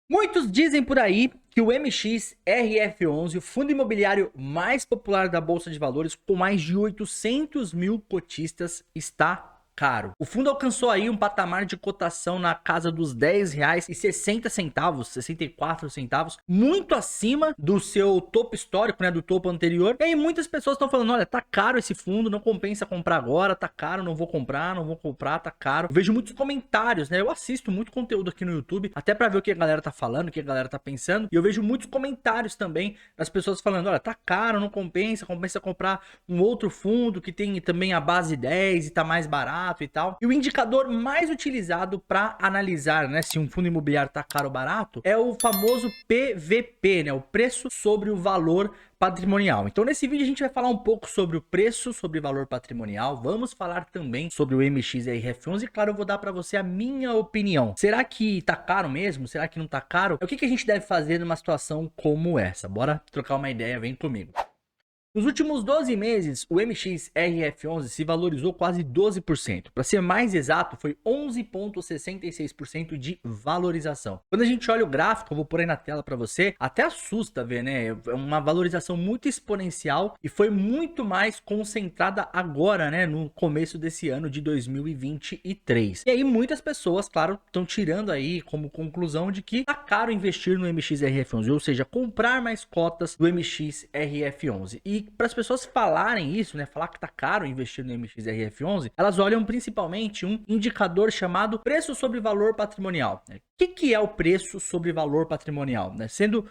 Muitos dizem por aí que o MXRF11, o fundo imobiliário mais popular da Bolsa de Valores, com mais de 800 mil cotistas, está caro. O fundo alcançou aí um patamar de cotação na casa dos R$ 10,60, 64 centavos, muito acima do seu topo histórico, né, do topo anterior. E aí muitas pessoas estão falando, olha, tá caro esse fundo, não compensa comprar agora, tá caro, não vou comprar, tá caro. Eu vejo muitos comentários, né, eu assisto muito conteúdo aqui no YouTube, até pra ver o que a galera tá falando, o que a galera tá pensando, e eu vejo muitos comentários também das pessoas falando, olha, tá caro, não compensa, compensa comprar um outro fundo que tem também a base 10 e tá mais barato e tal. E o indicador mais utilizado para analisar, né, se um fundo imobiliário tá caro ou barato é o famoso PVP, né, o preço sobre o valor patrimonial. Então nesse vídeo a gente vai falar um pouco sobre o preço sobre valor patrimonial, vamos falar também sobre o MXRF11 e claro, eu vou dar para você a minha opinião. Será que tá caro mesmo? Será que não tá caro? O que a gente deve fazer numa situação como essa? Bora trocar uma ideia, vem comigo. Nos últimos 12 meses, o MXRF11 se valorizou quase 12%. Para ser mais exato, foi 11,66% de valorização. Quando a gente olha o gráfico, eu vou pôr aí na tela para você, até assusta ver, né? É uma valorização muito exponencial e foi muito mais concentrada agora, né? No começo desse ano de 2023. E aí muitas pessoas, claro, estão tirando aí como conclusão de que tá caro investir no MXRF11, ou seja, comprar mais cotas do MXRF11. E para as pessoas falarem isso, né, falar que tá caro investir no MXRF11, elas olham principalmente um indicador chamado preço sobre valor patrimonial. O que é o preço sobre valor patrimonial? Né? Sendo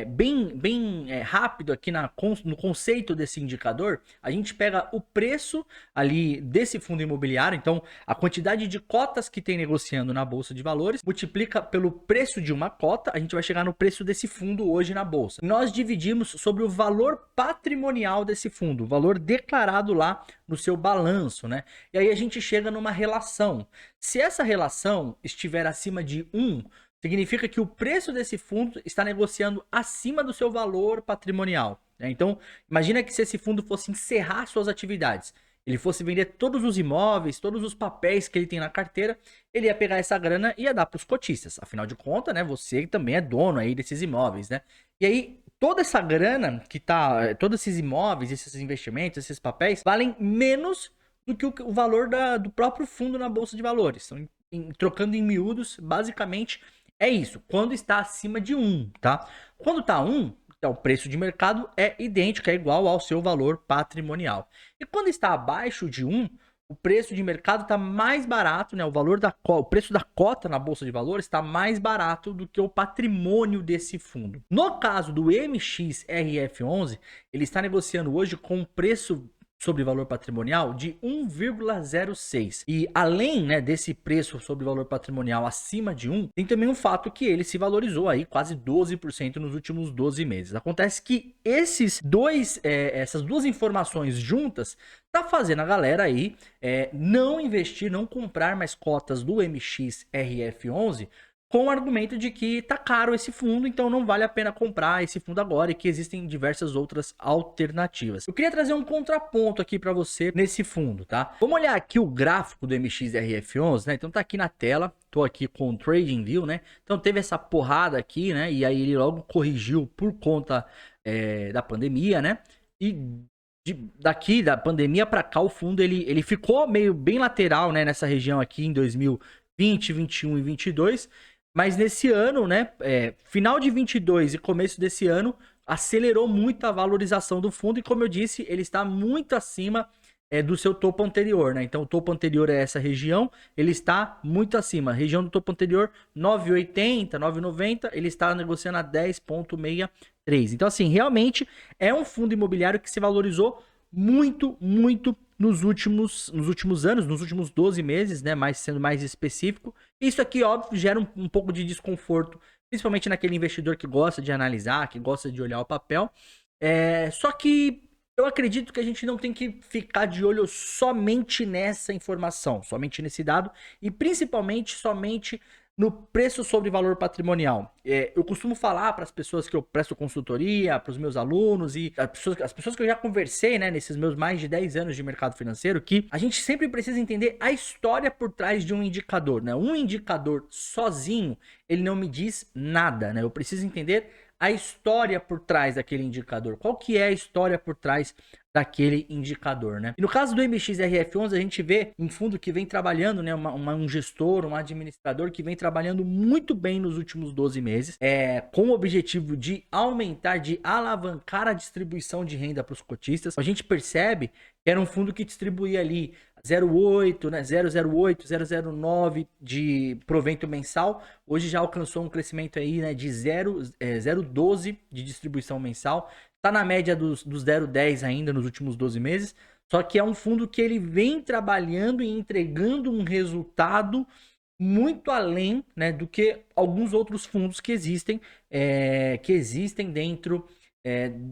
bem rápido aqui no conceito desse indicador, a gente pega o preço ali desse fundo imobiliário, então a quantidade de cotas que tem negociando na Bolsa de Valores, multiplica pelo preço de uma cota, a gente vai chegar no preço desse fundo hoje na Bolsa. Nós dividimos sobre o valor patrimonial desse fundo, o valor declarado lá no seu balanço, né? E aí a gente chega numa relação. Se essa relação estiver acima de 1, significa que o preço desse fundo está negociando acima do seu valor patrimonial, né? Então, imagina que se esse fundo fosse encerrar suas atividades, ele fosse vender todos os imóveis, todos os papéis que ele tem na carteira, ele ia pegar essa grana e ia dar para os cotistas. Afinal de contas, né, você também é dono aí desses imóveis, né? E aí, toda essa grana que tá, todos esses imóveis, esses investimentos, esses papéis, valem menos do que o valor do próprio fundo na Bolsa de Valores. Então, trocando em miúdos, basicamente é isso, quando está acima de 1, tá? Quando está 1, então, o preço de mercado é idêntico, é igual ao seu valor patrimonial. E quando está abaixo de 1, o preço de mercado está mais barato, né? O preço da cota na Bolsa de Valores está mais barato do que o patrimônio desse fundo. No caso do MXRF11, ele está negociando hoje com um preço sobre valor patrimonial de 1,06. E além, né, desse preço sobre valor patrimonial acima de 1, tem também um fato que ele se valorizou aí quase 12% nos últimos 12 meses. Acontece que essas duas informações juntas tá fazendo a galera aí não investir, não comprar mais cotas do MXRF11 com o argumento de que tá caro esse fundo, então não vale a pena comprar esse fundo agora e que existem diversas outras alternativas. Eu queria trazer um contraponto aqui para você nesse fundo, tá? Vamos olhar aqui o gráfico do MXRF11, né? Então tá aqui na tela, tô aqui com o TradingView, né? Então teve essa porrada aqui, né? E aí ele logo corrigiu por conta da pandemia, né? E daqui da pandemia para cá o fundo ele ficou meio bem lateral, né? Nessa região aqui em 2020, 21 e 22. Mas nesse ano, né, final de 22 e começo desse ano, acelerou muito a valorização do fundo e, como eu disse, ele está muito acima do seu topo anterior, né? Então, o topo anterior é essa região, ele está muito acima. A região do topo anterior, 9,80, 9,90, ele está negociando a 10,63. Então, assim, realmente é um fundo imobiliário que se valorizou muito, muito nos últimos anos, nos últimos 12 meses, né? Sendo mais específico. Isso aqui, óbvio, gera um pouco de desconforto, principalmente naquele investidor que gosta de analisar, que gosta de olhar o papel. Só que eu acredito que a gente não tem que ficar de olho somente nessa informação, somente nesse dado, e principalmente somente no preço sobre valor patrimonial. Eu costumo falar para as pessoas que eu presto consultoria, para os meus alunos e as pessoas que eu já conversei, né, nesses meus mais de 10 anos de mercado financeiro, que a gente sempre precisa entender a história por trás de um indicador, né? Um indicador sozinho, ele não me diz nada, né? Eu preciso entender a história por trás daquele indicador. Qual que é a história por trás daquele indicador, né? E no caso do MXRF11, a gente vê um fundo que vem trabalhando, né? Um gestor, um administrador que vem trabalhando muito bem nos últimos 12 meses, com o objetivo de aumentar, de alavancar a distribuição de renda para os cotistas. A gente percebe que era um fundo que distribuía ali 0,8, né, 0,08, 0,09 de provento mensal. Hoje já alcançou um crescimento aí, né, de 0,12 de distribuição mensal. Tá na média dos 0,10 ainda nos últimos 12 meses. Só que é um fundo que ele vem trabalhando e entregando um resultado muito além, né, do que alguns outros fundos que existem dentro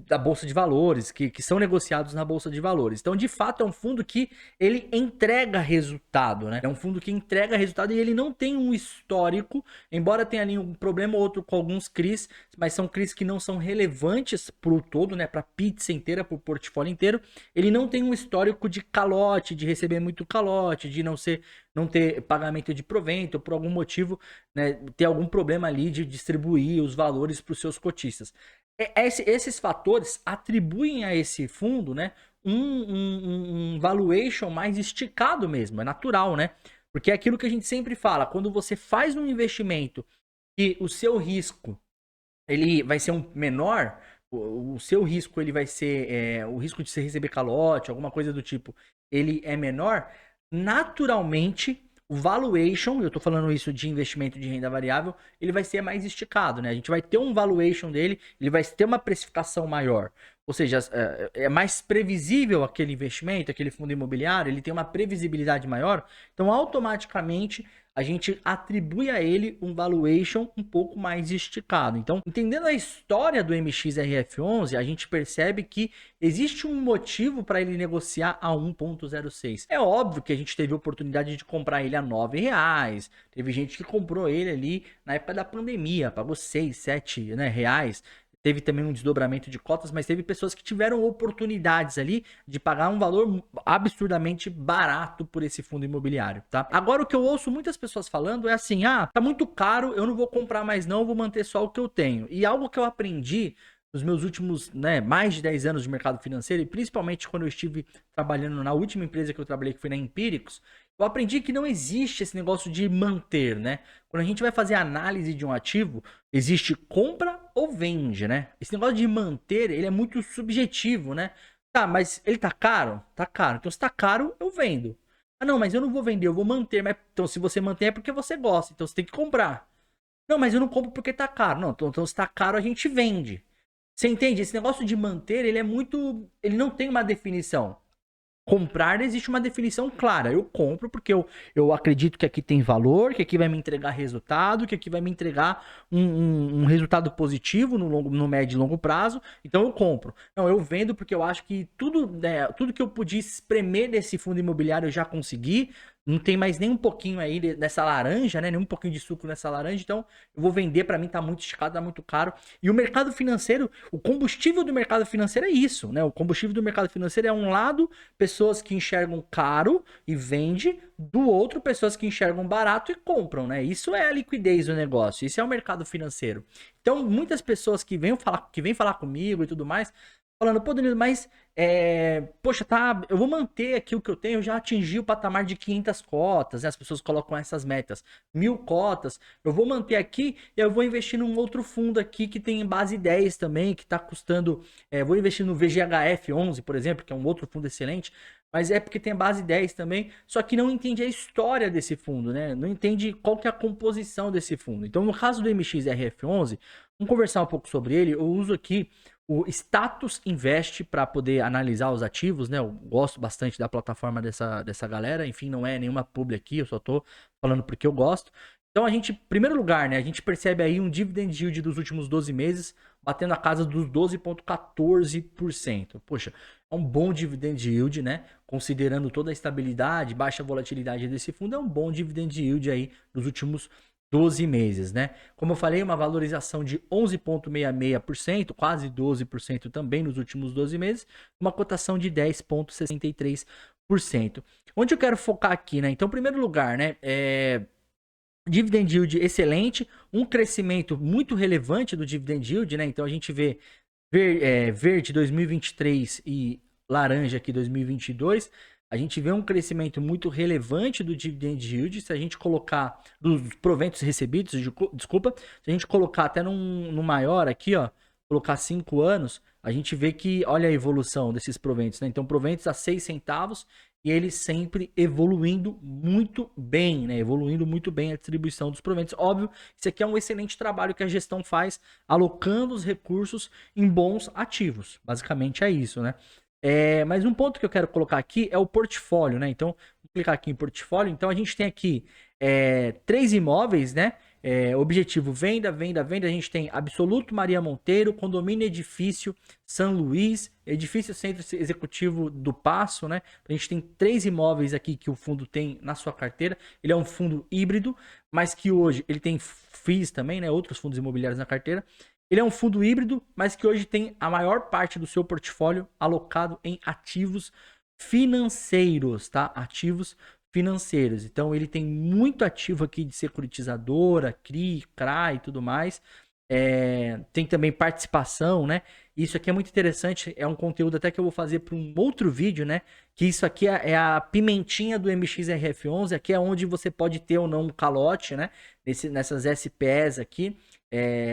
da Bolsa de Valores, que são negociados na Bolsa de Valores. Então, de fato, é um fundo que ele entrega resultado, né? É um fundo que entrega resultado e ele não tem um histórico, embora tenha ali um problema ou outro com alguns CRIs, mas são CRIs que não são relevantes para o todo, né? Para a pizza inteira, para o portfólio inteiro. Ele não tem um histórico de calote, de receber muito calote, de não ter pagamento de provento, por algum motivo, né, ter algum problema ali de distribuir os valores para os seus cotistas. Esses fatores atribuem a esse fundo, né, um valuation mais esticado mesmo, é natural, né? Porque é aquilo que a gente sempre fala, quando você faz um investimento e o seu risco ele vai ser um menor, o seu risco ele vai ser o risco de você receber calote, alguma coisa do tipo, ele é menor, naturalmente o valuation, eu tô falando isso de investimento de renda variável, ele vai ser mais esticado, né? A gente vai ter um valuation dele, ele vai ter uma precificação maior. Ou seja, é mais previsível aquele investimento, aquele fundo imobiliário, ele tem uma previsibilidade maior, então automaticamente a gente atribui a ele um valuation um pouco mais esticado. Então, entendendo a história do MXRF11, a gente percebe que existe um motivo para ele negociar a 1,06. É óbvio que a gente teve a oportunidade de comprar ele a R$9. Teve gente que comprou ele ali na época da pandemia, pagou 6, 7, né, reais. Teve também um desdobramento de cotas, mas teve pessoas que tiveram oportunidades ali de pagar um valor absurdamente barato por esse fundo imobiliário, tá? Agora, o que eu ouço muitas pessoas falando é assim, tá muito caro, eu não vou comprar mais não, vou manter só o que eu tenho. E algo que eu aprendi nos meus últimos, né, mais de 10 anos de mercado financeiro, e principalmente quando eu estive trabalhando na última empresa que eu trabalhei, que foi na Empíricos, eu aprendi que não existe esse negócio de manter, né? Quando a gente vai fazer análise de um ativo, existe compra ou vende, né? Esse negócio de manter, ele é muito subjetivo, né? Tá, mas ele tá caro? Tá caro. Então, se tá caro, eu vendo. Ah, não, mas eu não vou vender, eu vou manter. Mas, então, se você mantém é porque você gosta, então você tem que comprar. Não, mas eu não compro porque tá caro. Não, então se tá caro, a gente vende. Você entende? Esse negócio de manter, ele é muito... Ele não tem uma definição. Comprar, existe uma definição clara. Eu compro porque eu acredito que aqui tem valor, que aqui vai me entregar resultado, que aqui vai me entregar um resultado positivo no médio e longo prazo. Então eu compro. Não, eu vendo porque eu acho que tudo, né, tudo que eu podia espremer desse fundo imobiliário eu já consegui. Não tem mais nem um pouquinho aí nessa laranja, né? Nem um pouquinho de suco nessa laranja. Então, eu vou vender. Para mim, tá muito esticado, tá muito caro. E o mercado financeiro, o combustível do mercado financeiro é isso, né? O combustível do mercado financeiro é um lado, pessoas que enxergam caro e vende. Do outro, pessoas que enxergam barato e compram, né? Isso é a liquidez do negócio. Isso é o mercado financeiro. Então, muitas pessoas que vêm falar comigo e tudo mais, falando, pô, Danilo, mas, poxa, tá, eu vou manter aqui o que eu tenho, eu já atingi o patamar de 500 cotas, né? As pessoas colocam essas metas, 1000 cotas, eu vou manter aqui e eu vou investir num outro fundo aqui que tem base 10 também, que tá custando, vou investir no VGHF 11, por exemplo, que é um outro fundo excelente, mas é porque tem a base 10 também, só que não entende a história desse fundo, né? Não entende qual que é a composição desse fundo. Então, no caso do MXRF11, vamos conversar um pouco sobre ele, eu uso aqui o Status Invest para poder analisar os ativos, né? Eu gosto bastante da plataforma dessa galera. Enfim, não é nenhuma publi aqui, eu só tô falando porque eu gosto. Então a gente, em primeiro lugar, né? A gente percebe aí um dividend yield dos últimos 12 meses batendo a casa dos 12,14%. Poxa, é um bom dividend yield, né? Considerando toda a estabilidade, baixa volatilidade desse fundo, é um bom dividend yield aí dos últimos 12 meses, né? Como eu falei, uma valorização de 11,66%, quase 12% também nos últimos 12 meses, uma cotação de 10,63%. Onde eu quero focar aqui, né? Então, em primeiro lugar, né, dividend yield excelente, um crescimento muito relevante do dividend yield, né? Então a gente vê verde 2023 e laranja aqui 2022, a gente vê um crescimento muito relevante do dividend yield. Se a gente colocar dos proventos recebidos, desculpa, se a gente colocar até no maior aqui, ó, colocar 5 anos, a gente vê que olha a evolução desses proventos, né? Então proventos a 6 centavos e ele sempre evoluindo muito bem, né? Evoluindo muito bem a distribuição dos proventos. Óbvio, isso aqui é um excelente trabalho que a gestão faz, alocando os recursos em bons ativos. Basicamente é isso, né? Mas um ponto que eu quero colocar aqui é o portfólio, né? Então, vou clicar aqui em portfólio. Então, a gente tem aqui 3 imóveis, né? Objetivo venda, venda, venda. A gente tem Absoluto Maria Monteiro, Condomínio Edifício São Luís, Edifício Centro Executivo do Paço, né? A gente tem 3 imóveis aqui que o fundo tem na sua carteira. Ele é um fundo híbrido, mas que hoje ele tem FIIs também, né? Outros fundos imobiliários na carteira. Ele é um fundo híbrido, mas que hoje tem a maior parte do seu portfólio alocado em ativos financeiros, tá? Ativos financeiros. Então ele tem muito ativo aqui de securitizadora, CRI, CRA e tudo mais. Tem também participação, né? Isso aqui é muito interessante, é um conteúdo até que eu vou fazer para um outro vídeo, né? Que isso aqui é a pimentinha do MXRF11, aqui é onde você pode ter ou não um calote, né? Nessas SPS aqui.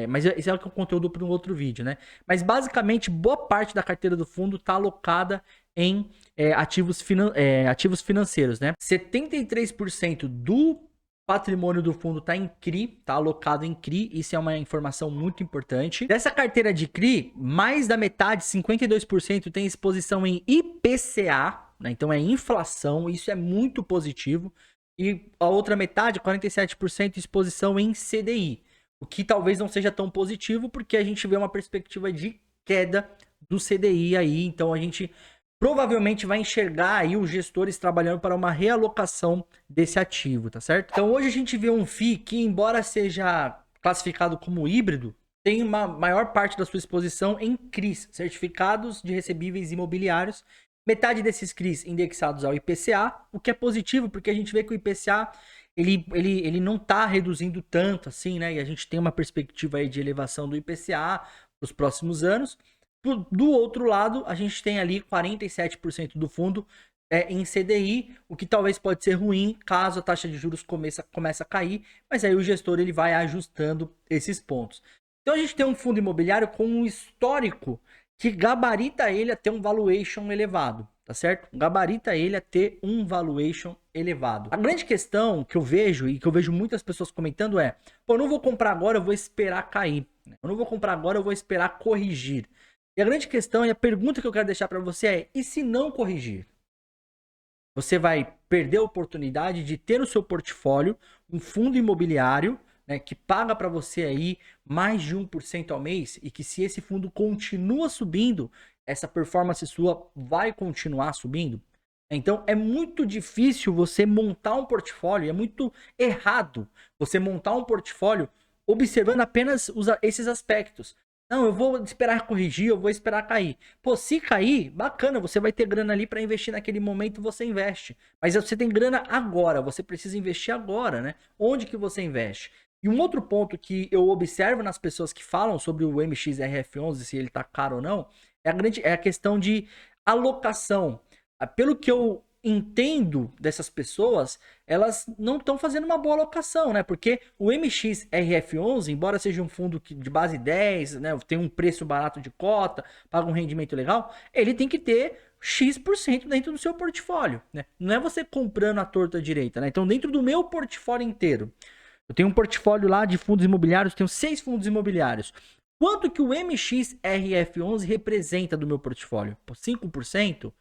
Mas esse é o conteúdo para um outro vídeo, né? Mas basicamente, boa parte da carteira do fundo está alocada em ativos financeiros, né? 73% do patrimônio do fundo está em CRI, está alocado em CRI, isso é uma informação muito importante. Dessa carteira de CRI, mais da metade, 52%, tem exposição em IPCA, né? Então é inflação, isso é muito positivo. E a outra metade, 47%, exposição em CDI. O que talvez não seja tão positivo, porque a gente vê uma perspectiva de queda do CDI aí. Então a gente provavelmente vai enxergar aí os gestores trabalhando para uma realocação desse ativo, tá certo? Então hoje a gente vê um FII que, embora seja classificado como híbrido, tem uma maior parte da sua exposição em CRIs, certificados de recebíveis imobiliários. Metade desses CRIs indexados ao IPCA, o que é positivo, porque a gente vê que o IPCA ele não está reduzindo tanto assim, né? E a gente tem uma perspectiva aí de elevação do IPCA para os próximos anos. Do outro lado, a gente tem ali 47% do fundo em CDI, o que talvez pode ser ruim caso a taxa de juros comece a cair, mas aí o gestor ele vai ajustando esses pontos. Então a gente tem um fundo imobiliário com um histórico que gabarita ele a ter um valuation elevado, tá certo? Gabarita ele a ter um valuation elevado. A grande questão que eu vejo e que eu vejo muitas pessoas comentando é: pô, eu não vou comprar agora, eu vou esperar cair. Eu não vou comprar agora, eu vou esperar corrigir. E a grande questão e a pergunta que eu quero deixar para você é: e se não corrigir? Você vai perder a oportunidade de ter no seu portfólio um fundo imobiliário, né, que paga para você aí mais de 1% ao mês, e que, se esse fundo continua subindo, essa performance sua vai continuar subindo. Então é muito difícil você montar um portfólio, é muito errado você montar um portfólio observando apenas esses aspectos. Não, eu vou esperar corrigir, eu vou esperar cair. Pô, se cair, bacana, você vai ter grana ali para investir naquele momento, você investe. Mas você tem grana agora, você precisa investir agora, né? Onde que você investe? E um outro ponto que eu observo nas pessoas que falam sobre o MXRF11, se ele tá caro ou não, é a questão de alocação. Pelo que eu entendo dessas pessoas, elas não estão fazendo uma boa alocação, né? Porque o MXRF11, embora seja um fundo de base 10, né, tem um preço barato de cota, paga um rendimento legal, ele tem que ter X% dentro do seu portfólio, né? Não é você comprando a torta direita, né? Então, dentro do meu portfólio inteiro, eu tenho um portfólio lá de fundos imobiliários, tenho 6 fundos imobiliários. Quanto que o MXRF11 representa do meu portfólio? 5%?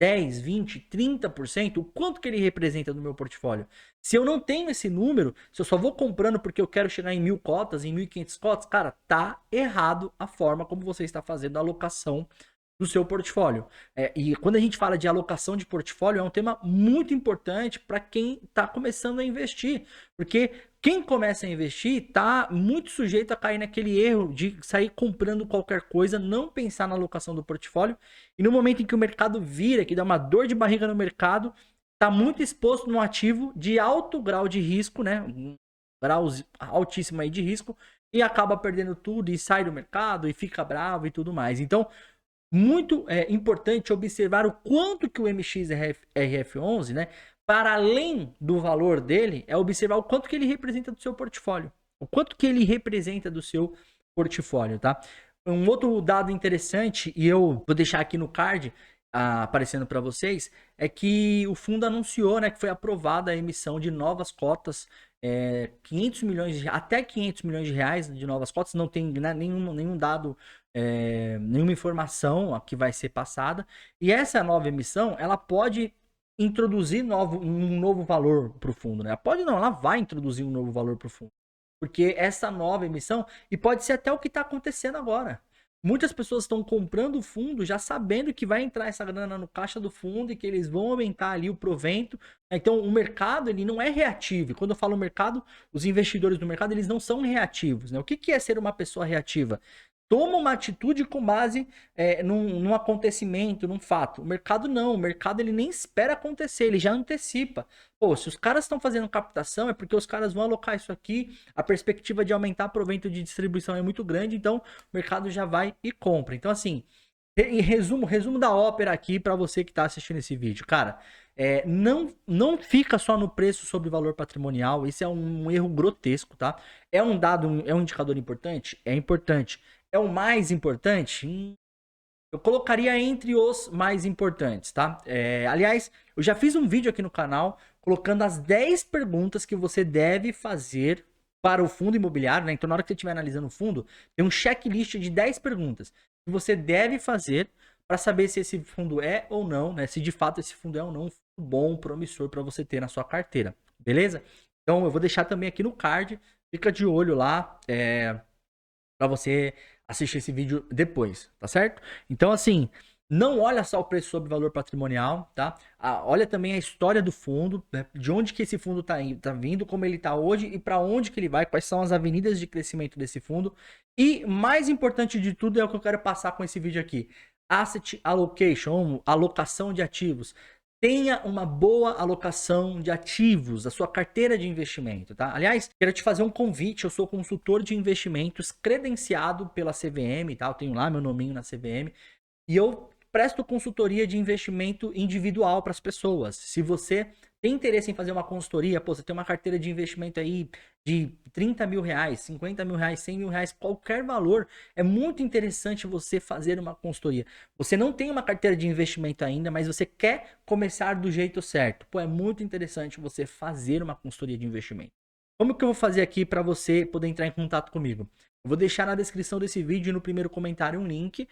10, 20, 30%, o quanto que ele representa no meu portfólio? Se eu não tenho esse número, se eu só vou comprando porque eu quero chegar em 1.000 cotas, em 1.500 cotas, cara, tá errado a forma como você está fazendo a alocação do seu portfólio. E quando a gente fala de alocação de portfólio, é um tema muito importante para quem está começando a investir, porque quem começa a investir está muito sujeito a cair naquele erro de sair comprando qualquer coisa, não pensar na alocação do portfólio, e no momento em que o mercado vira, que dá uma dor de barriga no mercado, está muito exposto num ativo de alto grau de risco, né? Um grau altíssimo aí de risco, e acaba perdendo tudo e sai do mercado e fica bravo e tudo mais. Então, muito importante observar o quanto que o MXRF11, né, para além do valor dele, é observar o quanto que ele representa do seu portfólio. O quanto que ele representa do seu portfólio, tá? Um outro dado interessante, e eu vou deixar aqui no card, aparecendo para vocês, é que o fundo anunciou, né, que foi aprovada a emissão de novas cotas, 500 milhões, até 500 milhões de reais de novas cotas, não tem, né, nenhum dado, nenhuma informação que vai ser passada, e essa nova emissão, ela pode introduzir um novo valor para o fundo, né? Pode não, ela vai introduzir um novo valor para o fundo, porque essa nova emissão, e pode ser até o que está acontecendo agora. Muitas pessoas estão comprando o fundo já sabendo que vai entrar essa grana no caixa do fundo e que eles vão aumentar ali o provento. Então, o mercado, ele não é reativo. E quando eu falo mercado, os investidores do mercado, eles não são reativos, né? O que é ser uma pessoa reativa? Toma uma atitude com base num acontecimento, num fato. O mercado não, o mercado ele nem espera acontecer, ele já antecipa. Pô, se os caras estão fazendo captação é porque os caras vão alocar isso aqui, a perspectiva de aumentar provento de distribuição é muito grande, então o mercado já vai e compra. Então assim, em resumo da ópera aqui para você que está assistindo esse vídeo, cara, não fica só no preço sobre valor patrimonial, isso é um erro grotesco, tá? É um dado, é um indicador importante? É importante. É o mais importante? Eu colocaria entre os mais importantes, tá? Aliás, eu já fiz um vídeo aqui no canal colocando as 10 perguntas que você deve fazer para o fundo imobiliário, né? Então, na hora que você estiver analisando o fundo, tem um checklist de 10 perguntas que você deve fazer para saber se esse fundo é ou não, né? Se de fato esse fundo é ou não um fundo bom, promissor para você ter na sua carteira, beleza? Então, eu vou deixar também aqui no card, fica de olho lá, para você assistir esse vídeo depois, tá certo? Então, assim, não olha só o preço sobre valor patrimonial, tá? Olha também a história do fundo, né? De onde que esse fundo tá vindo, como ele tá hoje e para onde que ele vai, quais são as avenidas de crescimento desse fundo. E mais importante de tudo é o que eu quero passar com esse vídeo aqui. Asset Allocation, alocação de ativos. Tenha uma boa alocação de ativos, a sua carteira de investimento, tá? Aliás, quero te fazer um convite, eu sou consultor de investimentos credenciado pela CVM, tá? Eu tenho lá meu nominho na CVM e eu presto consultoria de investimento individual para as pessoas. Se você tem interesse em fazer uma consultoria, pô, você tem uma carteira de investimento aí de 30 mil reais, 50 mil reais, 100 mil reais, qualquer valor, é muito interessante você fazer uma consultoria. Você não tem uma carteira de investimento ainda, mas você quer começar do jeito certo. Pô, é muito interessante você fazer uma consultoria de investimento. Como que eu vou fazer aqui para você poder entrar em contato comigo? Eu vou deixar na descrição desse vídeo e no primeiro comentário um link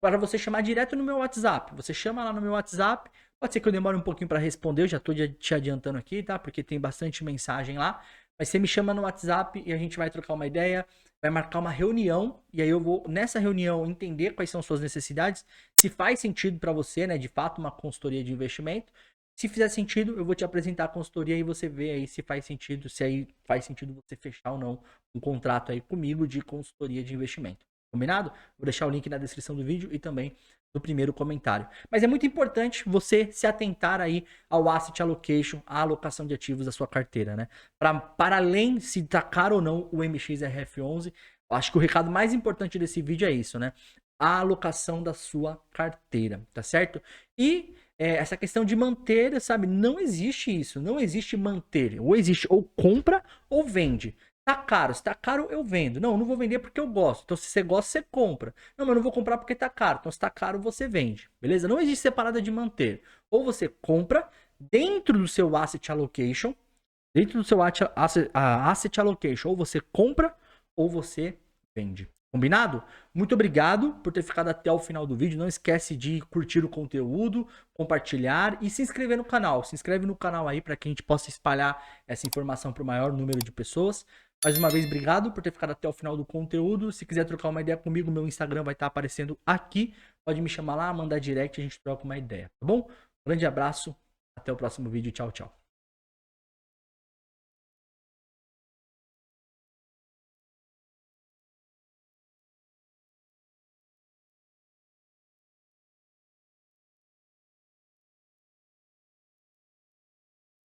para você chamar direto no meu WhatsApp. Você chama lá no meu WhatsApp. Pode ser que eu demore um pouquinho para responder, eu já estou te adiantando aqui, tá? Porque tem bastante mensagem lá. Mas você me chama no WhatsApp e a gente vai trocar uma ideia, vai marcar uma reunião e aí eu vou nessa reunião entender quais são suas necessidades, se faz sentido para você, né, de fato uma consultoria de investimento. Se fizer sentido, eu vou te apresentar a consultoria e você vê aí se faz sentido, se aí faz sentido você fechar ou não um contrato aí comigo de consultoria de investimento. Combinado? Vou deixar o link na descrição do vídeo e também no primeiro comentário. Mas é muito importante você se atentar aí ao Asset Allocation, a alocação de ativos da sua carteira, né? Para além se tá caro ou não o MXRF11, acho que o recado mais importante desse vídeo é isso, né? A alocação da sua carteira, tá certo? E essa questão de manter, sabe? Não existe isso, não existe manter. Ou existe ou compra ou vende. Tá caro, se tá caro eu vendo. Não, eu não vou vender porque eu gosto. Então se você gosta, você compra. Não, mas eu não vou comprar porque tá caro. Então se tá caro, você vende. Beleza? Não existe separada de manter. Ou você compra dentro do seu asset allocation, dentro do seu asset allocation, ou você compra ou você vende. Combinado? Muito obrigado por ter ficado até o final do vídeo. Não esquece de curtir o conteúdo, compartilhar e se inscrever no canal. Se inscreve no canal aí para que a gente possa espalhar essa informação para o maior número de pessoas. Mais uma vez, obrigado por ter ficado até o final do conteúdo. Se quiser trocar uma ideia comigo, meu Instagram vai estar aparecendo aqui. Pode me chamar lá, mandar direct, a gente troca uma ideia, tá bom? Grande abraço, até o próximo vídeo. Tchau, tchau.